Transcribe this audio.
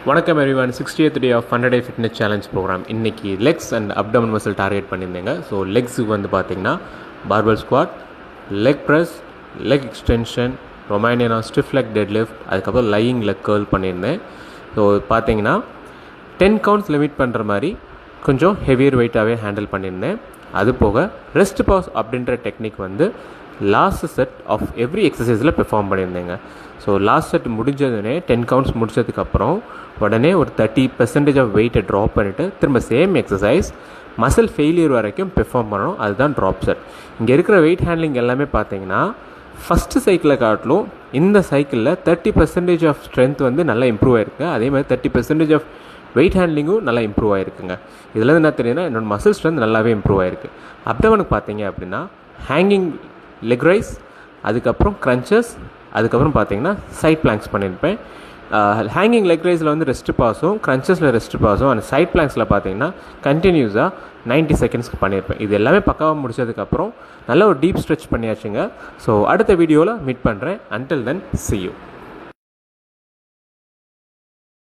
வணக்கம் everyone. 60th day of 100 day fitness challenge program. இன்றைக்கி legs and abdomen muscle target பண்ணியிருந்தேங்க. So லெக்ஸுக்கு வந்து பார்த்திங்கன்னா barbell squat, leg press, leg extension, ரொமானியனா ஸ்டிஃப் லெக் டெட் லிஃப்ட், அதுக்கப்புறம் லையிங் லெக் கர்ல் பண்ணியிருந்தேன். ஸோ பார்த்திங்கன்னா 10 கவுண்ட்ஸ் லிமிட் பண்ணுற மாதிரி கொஞ்சம் ஹெவியர் வெயிட்டாகவே ஹேண்டில் பண்ணியிருந்தேன். அது போக ரெஸ்ட் பாஸ் அப்படின்ற டெக்னிக் வந்து லாஸ்ட் செட் ஆஃப் எவ்ரி எக்ஸசைஸில் பெர்ஃபார்ம் பண்ணியிருந்தேங்க. ஸோ லாஸ்ட் செட் முடிஞ்சதுனே 10 கவுண்ட்ஸ் முடிச்சதுக்கப்புறம் உடனே ஒரு 30% ஆஃப் வெயிட்டை ட்ராப் பண்ணிவிட்டு திரும்ப சேம் எக்ஸசைஸ் மசில் ஃபெயிலியர் வரைக்கும் பெர்ஃபார்ம் பண்ணணும். அதுதான் ட்ராப் செட். இங்கே இருக்கிற வெயிட் ஹேண்ட்லிங் எல்லாமே பார்த்தீங்கன்னா ஃபஸ்ட்டு சைக்கிளை காட்டிலும் இந்த சைக்கிளில் 30% ஆஃப் ஸ்ட்ரென்த் வந்து நல்லா இம்ப்ரூவ் ஆகிருக்கு. அதே மாதிரி 30% ஆஃப் வெயிட் ஹேண்ட்லிங்கும் நல்லா இம்ப்ரூவ் ஆகிருக்குங்க. இதில் என்ன தெரியுதுன்னா என்னோடய மசில் ஸ்ட்ரென்த் நல்லாவே இம்ப்ரூவ் ஆகிருக்கு. அப்டமனுக்கு பார்த்தீங்க அப்படின்னா ஹேங்கிங் லெக் ரைஸ், அதுக்கப்புறம் க்ரன்ச்சஸ், அதுக்கப்புறம் பார்த்தீங்கன்னா சைட் பிளாங்க்ஸ் பண்ணியிருப்பேன். ஹேங்கிங் லெக் ரைஸில் வந்து ரெஸ்ட் பாஸும், க்ரன்ச்சஸில் ரெஸ்ட் பாஸும், அந்த சைட் பிளாங்க்ஸில் பார்த்தீங்கன்னா கண்டினியூஸாக 90 செகண்ட்ஸ்க்கு பண்ணியிருப்பேன். இது எல்லாமே பக்காவாக முடிச்சதுக்கப்புறம் நல்ல ஒரு டீப் ஸ்ட்ரெச் பண்ணியாச்சுங்க. ஸோ அடுத்த வீடியோவில் மீட் பண்ணுறேன். Until then see you.